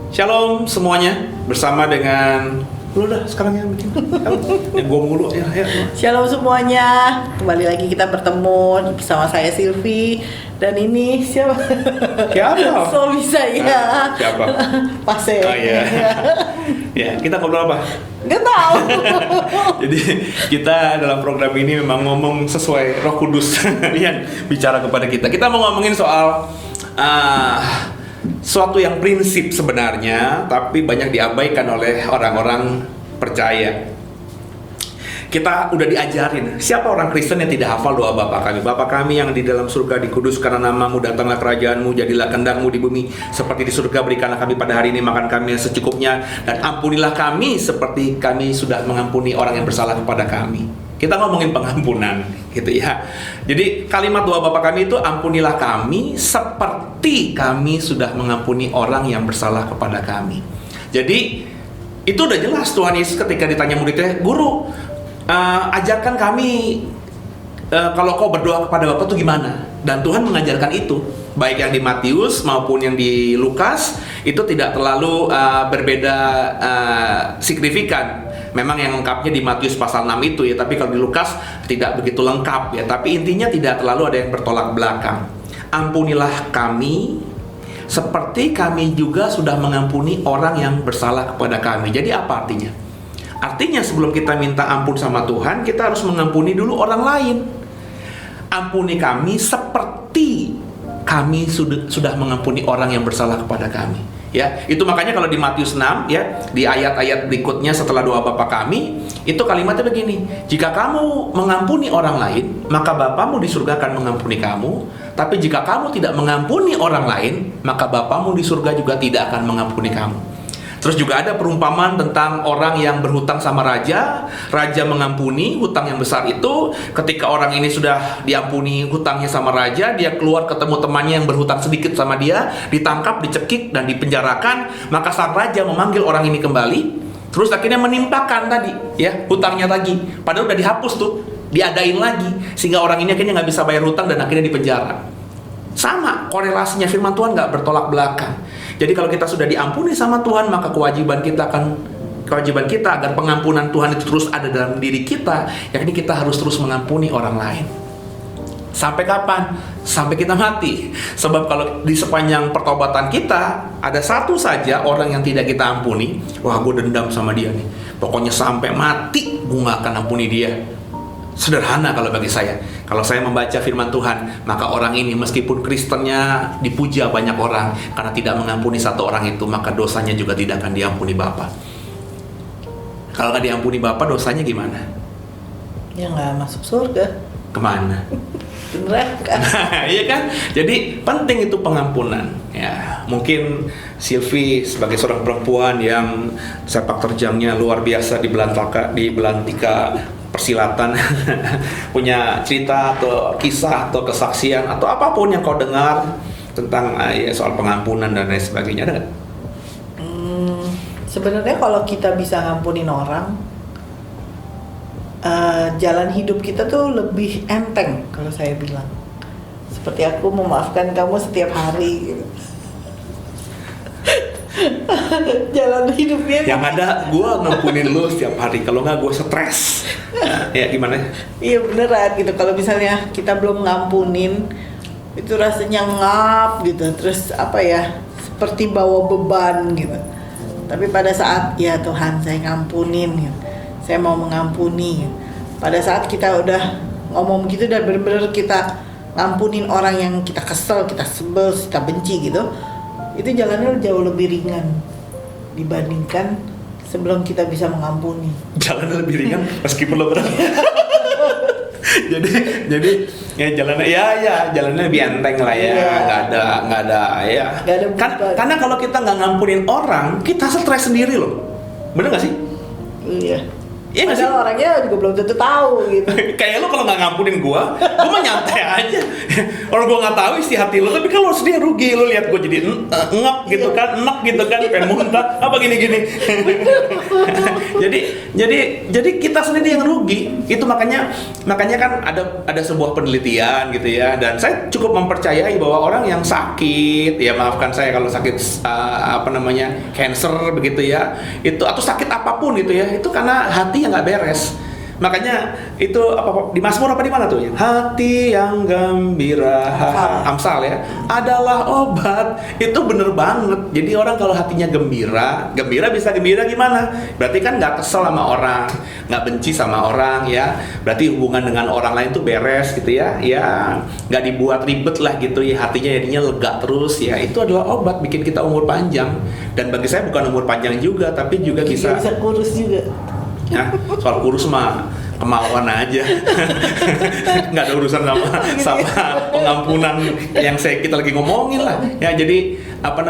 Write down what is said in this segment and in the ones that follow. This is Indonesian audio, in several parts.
Shalom semuanya, bersama dengan lu dah sekarang yang bikin yang gua mulu ya. Shalom semuanya, kembali lagi kita bertemu bersama saya Silvi dan ini siapa? Siapa? So bisa ya? Siapa? Pase. Oh iya. Ya, kita ngobrol apa? Gak tahu. Jadi kita dalam program ini memang ngomong sesuai Roh Kudus yang bicara kepada kita. Kita mau ngomongin soal suatu yang prinsip sebenarnya, tapi banyak diabaikan oleh orang-orang percaya. Kita udah diajarin, siapa orang Kristen yang tidak hafal doa Bapa kami? Bapa kami yang di dalam surga, dikuduskan namamu, datanglah kerajaanmu, jadilah kehendakmu di bumi seperti di surga. Berikanlah kami pada hari ini makan kami yang secukupnya, dan ampunilah kami seperti kami sudah mengampuni orang yang bersalah kepada kami. Kita ngomongin pengampunan gitu ya. Jadi kalimat doa Bapa kami itu, ampunilah kami seperti kami sudah mengampuni orang yang bersalah kepada kami. Jadi itu udah jelas Tuhan Yesus ketika ditanya muridnya, Guru, ajarkan kami kalau kau berdoa kepada Bapa itu gimana? Dan Tuhan mengajarkan itu, baik yang di Matius maupun yang di Lukas, itu tidak terlalu berbeda signifikan. Memang yang lengkapnya di Matius pasal 6 itu ya, tapi kalau di Lukas tidak begitu lengkap ya. Tapi intinya tidak terlalu ada yang bertolak belakang. Ampunilah kami seperti kami juga sudah mengampuni orang yang bersalah kepada kami. Jadi apa artinya? Artinya sebelum kita minta ampun sama Tuhan, kita harus mengampuni dulu orang lain. Ampuni kami seperti kami sudah mengampuni orang yang bersalah kepada kami. Ya, itu makanya kalau di Matius 6 ya, di ayat-ayat berikutnya setelah doa Bapa kami, itu kalimatnya begini. Jika kamu mengampuni orang lain, maka Bapamu di surga akan mengampuni kamu. Tapi jika kamu tidak mengampuni orang lain, maka Bapamu di surga juga tidak akan mengampuni kamu. Terus juga ada perumpamaan tentang orang yang berhutang sama raja. Raja mengampuni hutang yang besar itu. Ketika orang ini sudah diampuni hutangnya sama raja, dia keluar ketemu temannya yang berhutang sedikit sama dia, ditangkap, dicekik, dan dipenjarakan. Maka sang raja memanggil orang ini kembali, terus akhirnya menimpakan tadi ya hutangnya lagi. Padahal udah dihapus tuh, diadain lagi, sehingga orang ini akhirnya nggak bisa bayar hutang dan akhirnya dipenjara. Sama korelasinya, firman Tuhan nggak bertolak belakang. Jadi kalau kita sudah diampuni sama Tuhan, maka kewajiban kita agar pengampunan Tuhan itu terus ada dalam diri kita, yakni kita harus terus mengampuni orang lain. Sampai kapan? Sampai kita mati. Sebab kalau di sepanjang pertobatan kita ada satu saja orang yang tidak kita ampuni, wah gue dendam sama dia nih, pokoknya sampai mati gue gak akan ampuni dia. Sederhana kalau bagi saya. Kalau saya membaca firman Tuhan, maka orang ini meskipun Kristennya dipuja banyak orang, karena tidak mengampuni satu orang itu, maka dosanya juga tidak akan diampuni Bapa. Kalau nggak diampuni Bapa, dosanya gimana? Ya nggak masuk surga. Kemana? Neraka. Iya kan? Jadi penting itu pengampunan. Ya, mungkin Silvi sebagai seorang perempuan yang sepak terjangnya luar biasa di belantika persilatan, punya cerita atau kisah atau kesaksian atau apapun yang kau dengar tentang ya, soal pengampunan dan lain sebagainya, ada nggak? Sebenarnya kalau kita bisa ngampunin orang, jalan hidup kita tuh lebih enteng kalau saya bilang. Seperti aku memaafkan kamu setiap hari gitu. Jalan hidupnya yang ada gue ngampunin lu setiap hari, kalau nggak gue stres. Ya gimana? Iya beneran gitu. Kalau misalnya kita belum ngampunin, itu rasanya ngap gitu. Terus apa ya, seperti bawa beban gitu. Tapi pada saat ya Tuhan saya ngampunin gitu, saya mau mengampuni gitu. Pada saat kita udah ngomong gitu dan bener-bener kita ngampunin orang yang kita kesel, kita sebel, kita benci gitu, itu jalannya jauh lebih ringan dibandingkan sebelum kita bisa mengampuni. Jalannya lebih ringan meskipun lo berat. jadi ya jalannya lebih enteng lah ya. Nggak ada ya. Karena kalau kita nggak ngampunin orang, kita stres sendiri loh. Bener nggak sih? Iya. Iya nggak sih? Padahal orangnya juga belum tentu tahu gitu. Kayak lo kalau nggak ngampunin gue mah nyantai aja. Orang gue nggak tahu isi hati lo, tapi kalau sedih rugi lo lihat gue jadi ngap gitu kan, enak gitu kan, pengen muntah, apa gini-gini. jadi kita sendiri yang rugi. Itu makanya kan ada sebuah penelitian gitu ya, dan saya cukup mempercayai bahwa orang yang sakit, ya maafkan saya kalau sakit cancer begitu ya, itu atau sakit apapun gitu ya, itu karena hati yang nggak beres. Makanya itu di Mazmur apa di mana tuh ya? Hati yang gembira, Amsal ya, adalah obat. Itu bener banget. Jadi orang kalau hatinya gembira bisa gembira gimana? Berarti kan nggak kesel sama orang, nggak benci sama orang ya. Berarti hubungan dengan orang lain tuh beres gitu ya. Ya nggak dibuat ribet lah gitu ya. Hatinya jadinya lega terus ya. Itu adalah obat bikin kita umur panjang. Dan bagi saya bukan umur panjang juga, tapi juga bisa kurus juga. Ya, soal kurus mah kemauan aja. Nggak ada urusan sama pengampunan yang kita lagi ngomongin lah ya. Jadi apa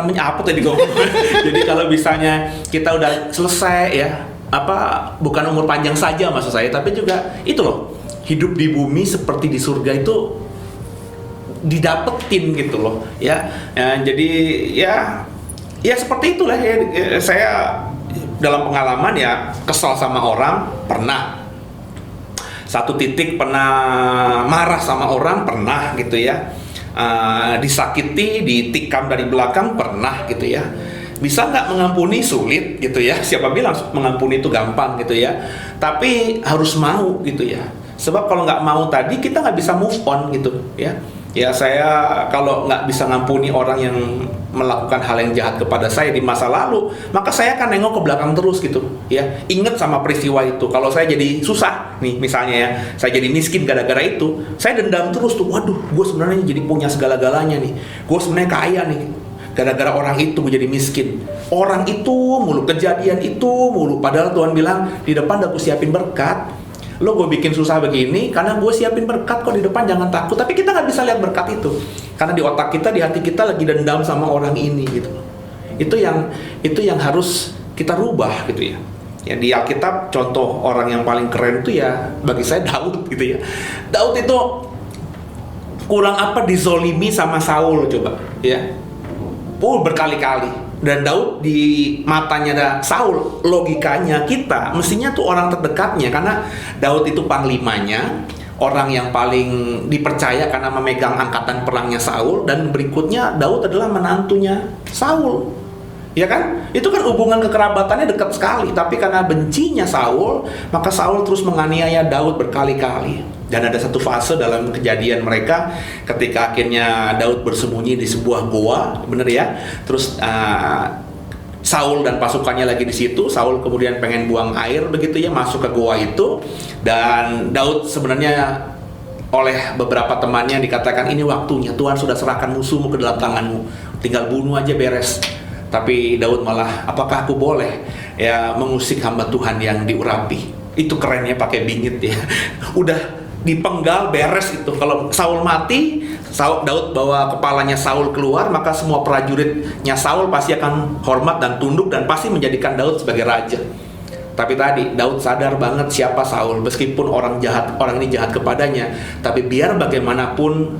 tadi ngomong. Jadi kalau misalnya kita udah selesai ya, bukan umur panjang saja maksud saya, tapi juga itu loh, hidup di bumi seperti di surga itu didapetin gitu loh ya. Jadi ya seperti itulah ya. Saya dalam pengalaman ya kesal sama orang pernah, satu titik pernah marah sama orang pernah gitu ya, disakiti, ditikam dari belakang pernah gitu ya. Bisa nggak mengampuni? Sulit gitu ya. Siapa bilang mengampuni itu gampang gitu ya, tapi harus mau gitu ya. Sebab kalau nggak mau tadi kita nggak bisa move on gitu ya. Ya saya kalau nggak bisa ngampuni orang yang melakukan hal yang jahat kepada saya di masa lalu, maka saya akan nengok ke belakang terus gitu ya. Ingat sama peristiwa itu. Kalau saya jadi susah nih misalnya ya, saya jadi miskin gara-gara itu, saya dendam terus tuh. Waduh, gue sebenarnya jadi punya segala-galanya nih, gue sebenarnya kaya nih, gara-gara orang itu gue jadi miskin. Orang itu mulu, kejadian itu mulu, padahal Tuhan bilang di depan udah aku siapin berkat. Lo gue bikin susah begini karena gue siapin berkat kok di depan, jangan takut. Tapi kita nggak bisa lihat berkat itu karena di otak kita, di hati kita lagi dendam sama orang ini gitu. Itu yang harus kita rubah gitu ya. Ya di Alkitab contoh orang yang paling keren itu ya bagi saya Daud gitu ya. Daud itu kurang apa dizolimi sama Saul coba ya. Berkali-kali. Dan Daud di matanya Saul, logikanya kita mestinya tuh orang terdekatnya, karena Daud itu panglimanya, orang yang paling dipercaya karena memegang angkatan perangnya Saul, dan berikutnya Daud adalah menantunya Saul. Ya kan? Itu kan hubungan kekerabatannya dekat sekali, tapi karena bencinya Saul, maka Saul terus menganiaya Daud berkali-kali. Dan ada satu fase dalam kejadian mereka ketika akhirnya Daud bersembunyi di sebuah goa, bener ya. Terus Saul dan pasukannya lagi di situ. Saul kemudian pengen buang air begitu ya, masuk ke goa itu. Dan Daud sebenarnya oleh beberapa temannya dikatakan ini waktunya, Tuhan sudah serahkan musuhmu ke dalam tanganmu, tinggal bunuh aja beres. Tapi Daud malah, apakah aku boleh ya mengusik hamba Tuhan yang diurapi? Itu kerennya pakai bingit ya. Udah dipenggal beres itu. Kalau Saul mati, Daud bawa kepalanya Saul keluar, maka semua prajuritnya Saul pasti akan hormat dan tunduk dan pasti menjadikan Daud sebagai raja. Tapi tadi Daud sadar banget siapa Saul, meskipun orang ini jahat kepadanya, tapi biar bagaimanapun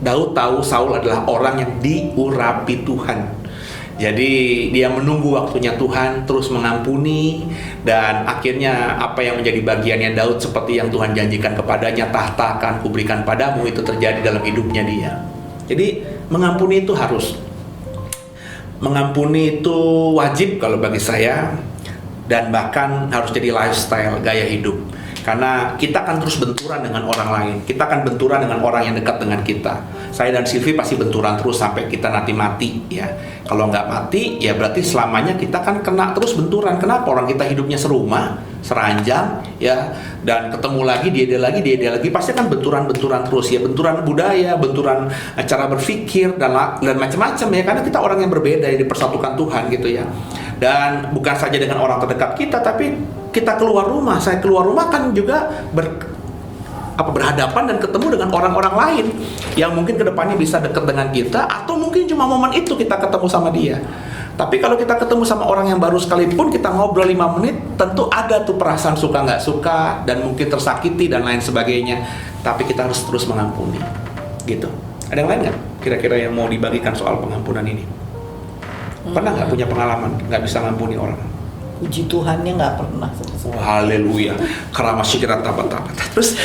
Daud tahu Saul adalah orang yang diurapi Tuhan. Jadi dia menunggu waktunya Tuhan, terus mengampuni, dan akhirnya apa yang menjadi bagiannya Daud seperti yang Tuhan janjikan kepadanya, tahta akan kuberikan padamu, itu terjadi dalam hidupnya dia. Jadi mengampuni itu harus. Mengampuni itu wajib kalau bagi saya, dan bahkan harus jadi lifestyle, gaya hidup. Karena kita akan terus benturan dengan orang lain. Kita akan benturan dengan orang yang dekat dengan kita. Saya dan Silvi pasti benturan terus sampai kita nanti mati ya. Kalau nggak mati ya berarti selamanya kita kan kena terus benturan. Kenapa? Orang kita hidupnya serumah, seranjang ya, dan ketemu lagi dia lagi pasti kan benturan terus ya. Benturan budaya, benturan cara berpikir dan macam-macam ya. Karena kita orang yang berbeda yang dipersatukan Tuhan gitu ya. Dan bukan saja dengan orang terdekat kita, tapi kita keluar rumah, saya keluar rumah kan juga berhadapan dan ketemu dengan orang-orang lain yang mungkin kedepannya bisa dekat dengan kita, atau mungkin cuma momen itu kita ketemu sama dia. Tapi kalau kita ketemu sama orang yang baru sekalipun, kita ngobrol 5 menit, tentu ada tuh perasaan suka nggak suka, dan mungkin tersakiti dan lain sebagainya. Tapi kita harus terus mengampuni, gitu. Ada yang lain nggak kira-kira yang mau dibagikan soal pengampunan ini? Pernah nggak punya pengalaman nggak bisa ngampuni orang? Puji Tuhannya nggak pernah. Oh, haleluya, karena masih kira tabat-tabat. Terus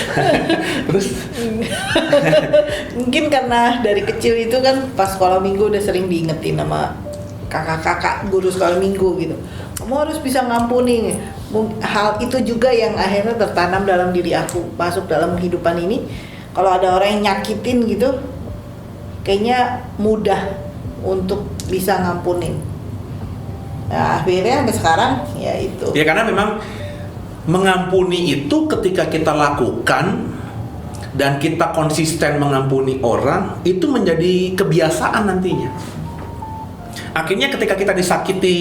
Mungkin karena dari kecil itu kan pas sekolah minggu udah sering diingetin sama kakak-kakak guru sekolah minggu gitu. Kamu harus bisa ngampuni. Hal itu juga yang akhirnya tertanam dalam diri aku, masuk dalam kehidupan ini. Kalau ada orang yang nyakitin gitu, kayaknya mudah untuk bisa ngampunin. Nah, akhirnya sampai sekarang ya itu. Ya karena memang mengampuni itu ketika kita lakukan dan kita konsisten mengampuni orang, itu menjadi kebiasaan nantinya. Akhirnya ketika kita disakiti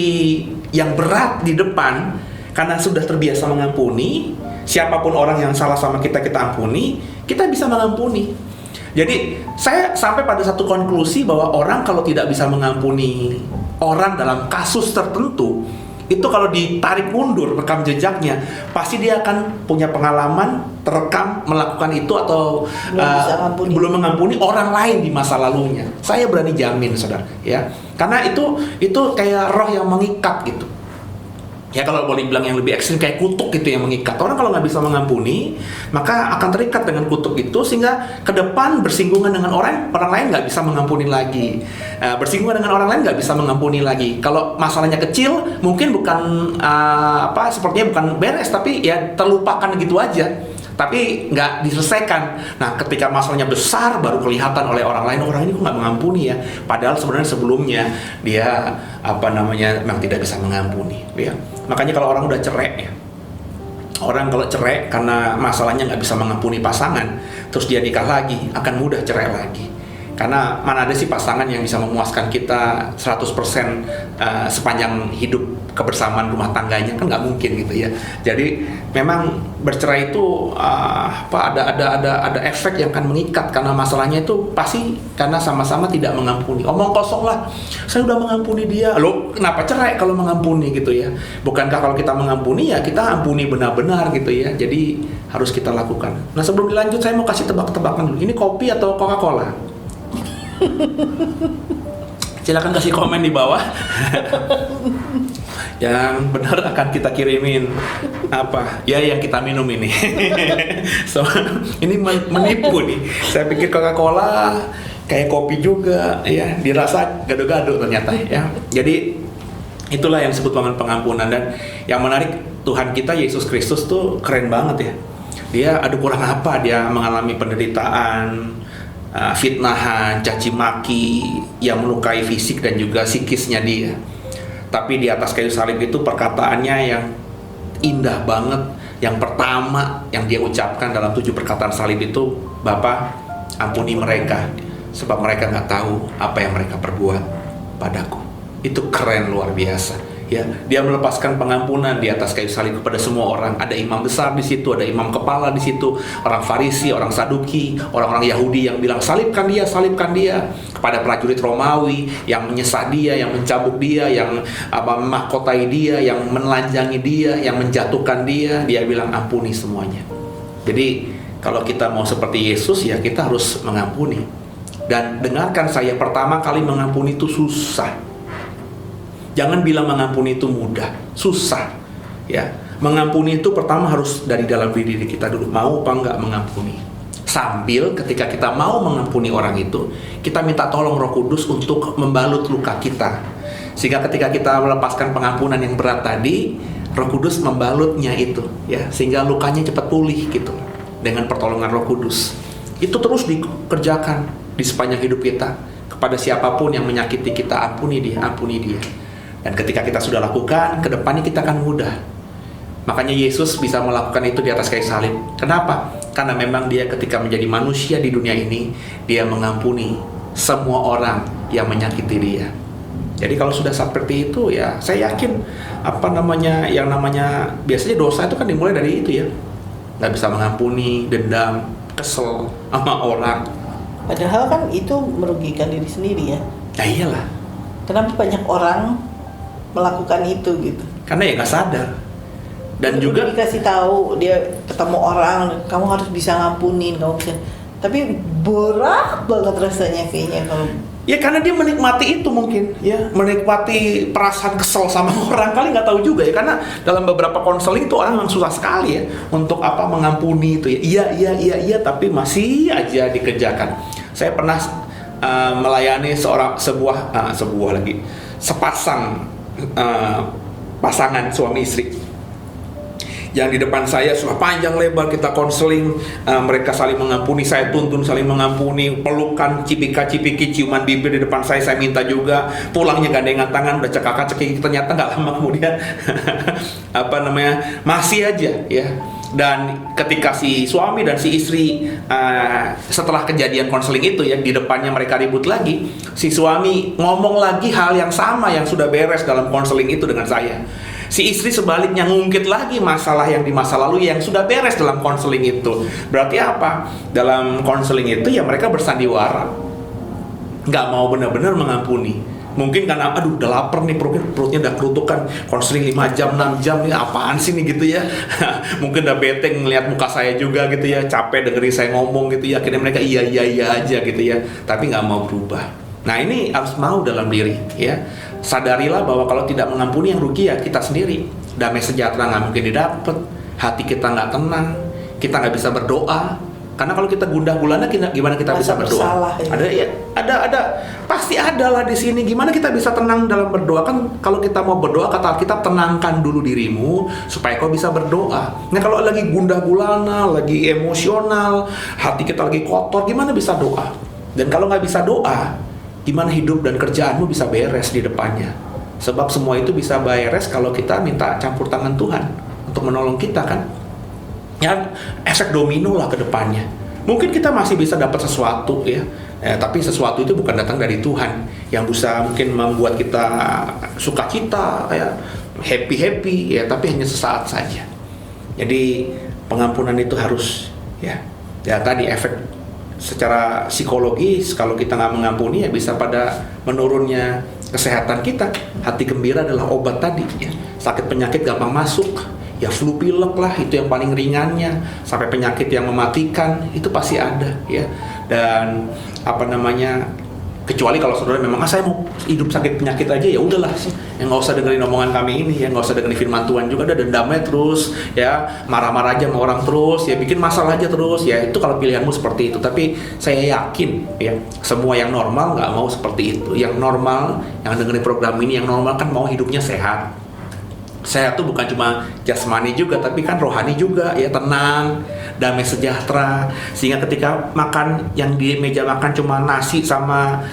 yang berat di depan, karena sudah terbiasa mengampuni, siapapun orang yang salah sama kita, kita ampuni, kita bisa mengampuni. Jadi saya sampai pada satu konklusi bahwa orang kalau tidak bisa mengampuni orang dalam kasus tertentu, itu kalau ditarik mundur rekam jejaknya, pasti dia akan punya pengalaman terekam melakukan itu atau belum mengampuni orang lain di masa lalunya. Saya berani jamin, saudara, ya, karena itu kayak roh yang mengikat gitu. Ya kalau boleh bilang yang lebih ekstrim kayak kutuk gitu yang mengikat. Orang kalau nggak bisa mengampuni, maka akan terikat dengan kutuk itu, sehingga ke depan bersinggungan dengan orang lain nggak bisa mengampuni lagi. Bersinggungan dengan orang lain nggak bisa mengampuni lagi. Kalau masalahnya kecil, mungkin bukan sepertinya bukan beres, tapi ya terlupakan gitu aja. Tapi nggak diselesaikan. Nah, ketika masalahnya besar baru kelihatan oleh orang lain, orang ini kok nggak mengampuni ya. Padahal sebenarnya sebelumnya dia memang tidak bisa mengampuni. Ya. Makanya kalau orang udah cerai, ya, orang kalau cerai karena masalahnya nggak bisa mengampuni pasangan, terus dia nikah lagi, akan mudah cerai lagi. Karena mana ada sih pasangan yang bisa memuaskan kita 100% sepanjang hidup kebersamaan rumah tangganya, kan nggak mungkin gitu ya. Jadi memang bercerai itu ada efek yang akan mengikat, karena masalahnya itu pasti karena sama-sama tidak mengampuni. Omong kosong lah, saya udah mengampuni dia. Loh, kenapa cerai kalau mengampuni gitu ya? Bukankah kalau kita mengampuni ya kita ampuni benar-benar gitu ya. Jadi harus kita lakukan. Nah, sebelum dilanjut saya mau kasih tebak-tebakan dulu. Ini kopi atau Coca-Cola? Silakan kasih komen di bawah. Yang benar akan kita kirimin apa ya yang kita minum ini. So, ini menipu nih. Saya pikir Coca-Cola kayak kopi juga ya, dirasa gado-gado ternyata ya. Jadi itulah yang disebut dengan pengampunan. Dan yang menarik, Tuhan kita Yesus Kristus tuh keren banget ya. Dia ada kurang apa, dia mengalami penderitaan, fitnahan, caci maki yang melukai fisik dan juga psikisnya dia. Tapi di atas kayu salib itu perkataannya yang indah banget. Yang pertama yang dia ucapkan dalam 7 perkataan salib itu, Bapa, ampuni mereka, sebab mereka nggak tahu apa yang mereka perbuat padaku. Itu keren luar biasa. Ya, dia melepaskan pengampunan di atas kayu salib kepada semua orang. Ada imam besar di situ, ada imam kepala di situ, orang Farisi, orang Saduki, orang-orang Yahudi yang bilang salibkan dia, salibkan dia. Kepada prajurit Romawi yang menyesah dia, yang mencambuk dia, yang memahkotai dia, yang menelanjangi dia, yang menjatuhkan dia, dia bilang ampuni semuanya. Jadi kalau kita mau seperti Yesus ya kita harus mengampuni. Dan dengarkan saya, pertama kali mengampuni itu susah. Jangan bilang mengampuni itu mudah, susah. Ya, mengampuni itu pertama harus dari dalam diri kita dulu. Mau apa enggak mengampuni? Sambil ketika kita mau mengampuni orang itu, kita minta tolong Roh Kudus untuk membalut luka kita. Sehingga ketika kita melepaskan pengampunan yang berat tadi, Roh Kudus membalutnya itu, ya, sehingga lukanya cepat pulih gitu. Dengan pertolongan Roh Kudus. Itu terus dikerjakan di sepanjang hidup kita. Kepada siapapun yang menyakiti kita, ampuni dia, ampuni dia. Dan ketika kita sudah lakukan, ke depannya kita akan mudah. Makanya Yesus bisa melakukan itu di atas kayu salib. Kenapa? Karena memang dia ketika menjadi manusia di dunia ini, dia mengampuni semua orang yang menyakiti dia. Jadi kalau sudah seperti itu ya, saya yakin yang namanya biasanya dosa itu kan dimulai dari itu ya. Nggak bisa mengampuni, dendam, kesel sama orang. Padahal kan itu merugikan diri sendiri ya. Nah iyalah. Kenapa banyak orang melakukan itu gitu. Karena ya nggak sadar. Dan Udah juga dikasih tahu, dia ketemu orang, kamu harus bisa ngampunin, kamu bisa. Tapi berat banget rasanya kayaknya kalau ya karena dia menikmati itu mungkin ya, menikmati perasaan kesel sama orang, kali nggak tahu juga ya, karena dalam beberapa konseling tuh orang memang susah sekali ya untuk apa mengampuni itu ya, iya tapi masih aja dikerjakan. Saya pernah melayani sepasang pasangan suami istri yang di depan saya sudah panjang lebar kita konseling, mereka saling mengampuni, saya tuntun saling mengampuni, pelukan, cipika-cipiki, ciuman bibir di depan saya minta juga, pulangnya gandengan tangan, udah cekak-cekik, ternyata nggak lama kemudian masih aja ya. Dan ketika si suami dan si istri setelah kejadian konseling itu ya, di depannya mereka ribut lagi, si suami ngomong lagi hal yang sama yang sudah beres dalam konseling itu dengan saya. Si istri sebaliknya ngungkit lagi masalah yang di masa lalu yang sudah beres dalam konseling itu. Berarti apa? Dalam konseling itu ya mereka bersandiwara, nggak mau benar-benar mengampuni. Mungkin karena aduh udah lapar nih, perutnya udah kerutukan, konseling 5 jam 6 jam nih apaan sih nih gitu ya. Mungkin udah bete ngeliat muka saya juga gitu ya, capek dengerin saya ngomong gitu ya. Akhirnya mereka iya aja gitu ya, tapi nggak mau berubah. Nah ini harus mau dalam diri ya. Sadarilah bahwa kalau tidak mengampuni yang rugi ya kita sendiri. Damai sejahtera nggak mungkin didapat, hati kita nggak tenang, kita nggak bisa berdoa. Karena kalau kita gundah gulana, gimana kita bisa berdoa? Bersalah, ya. Ada pasti ada lah di sini. Gimana kita bisa tenang dalam berdoa? Kan kalau kita mau berdoa, kata Alkitab, tenangkan dulu dirimu supaya kau bisa berdoa. Nah kalau lagi gundah gulana, lagi emosional, hati kita lagi kotor, gimana bisa doa? Dan kalau nggak bisa doa, gimana hidup dan kerjaanmu bisa beres di depannya? Sebab semua itu bisa beres kalau kita minta campur tangan Tuhan untuk menolong kita kan. Ya, efek domino lah ke depannya. Mungkin kita masih bisa dapat sesuatu ya, tapi sesuatu itu bukan datang dari Tuhan yang bisa mungkin membuat kita sukacita ya, happy ya, tapi hanya sesaat saja. Jadi pengampunan itu harus ya tadi efek secara psikologis. Kalau kita nggak mengampuni ya bisa pada menurunnya kesehatan kita. Hati gembira adalah obat tadi ya. Sakit penyakit gampang masuk ya, flu pilek lah itu yang paling ringannya, sampai penyakit yang mematikan itu pasti ada ya. Dan kecuali kalau saudara memang saya mau hidup sakit penyakit aja, ya udahlah ya, nggak usah dengerin omongan kami ini ya, nggak usah dengerin firman Tuhan juga, udah dendamnya terus ya, marah-marah aja sama orang terus ya, bikin masalah aja terus ya. Itu kalau pilihanmu seperti itu. Tapi saya yakin ya, semua yang normal nggak mau seperti itu. Yang normal, yang dengerin program ini, yang normal kan mau hidupnya sehat. Sehat tuh bukan cuma jasmani juga, tapi kan rohani juga ya, tenang, damai sejahtera. Sehingga ketika makan, yang di meja makan cuma nasi sama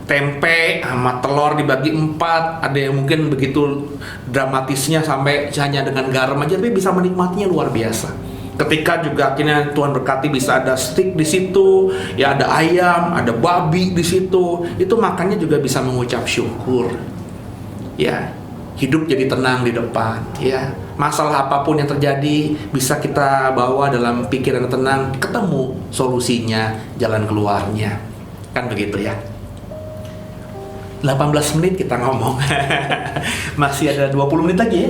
tempe sama telur dibagi 4, ada yang mungkin begitu dramatisnya sampai hanya dengan garam aja, tapi bisa menikmatinya luar biasa. Ketika juga akhirnya Tuhan berkati bisa ada steak di situ, ya ada ayam, ada babi di situ, itu makannya juga bisa mengucap syukur. Ya, hidup jadi tenang di depan ya. Masalah apapun yang terjadi bisa kita bawa dalam pikiran tenang, ketemu solusinya, jalan keluarnya. Kan begitu ya. 18 menit kita ngomong. Masih ada 20 menit lagi ya?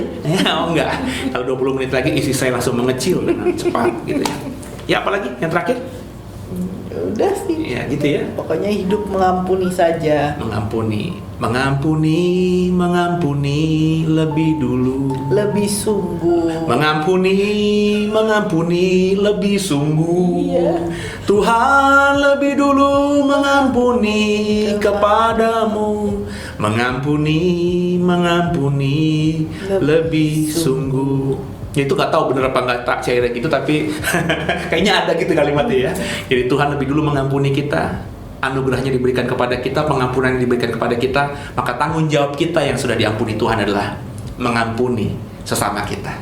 Oh enggak. Kalau 20 menit lagi isi saya langsung mengecil dengan cepat gitu ya. Ya apalagi yang terakhir? Udah sih. Ya gitu ya. Pokoknya hidup mengampuni saja. Mengampuni lebih dulu. Lebih sungguh. Mengampuni lebih sungguh. Iya. Tuhan lebih dulu mengampuni kepadamu. Mengampuni lebih sungguh. Ya itu gak tahu bener apa nggak tak cair gitu, tapi kayaknya ada gitu kalimatnya ya. Jadi Tuhan lebih dulu mengampuni kita, anugerahnya diberikan kepada kita, pengampunan yang diberikan kepada kita, maka tanggung jawab kita yang sudah diampuni Tuhan adalah mengampuni sesama kita,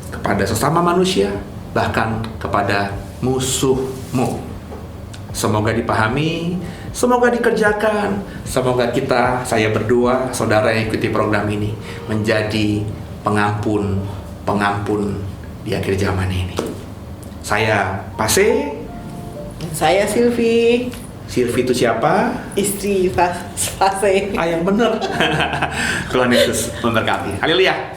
kepada sesama manusia, bahkan kepada musuhmu. Semoga dipahami, semoga dikerjakan, semoga saya berdua, saudara yang ikuti program ini, menjadi pengampun di akhir zaman ini. Saya Pase. Dan saya Silvi. Silvi itu siapa? Istri fase. Ah, yang bener. Tuhan Yesus memberkati. Haleluya.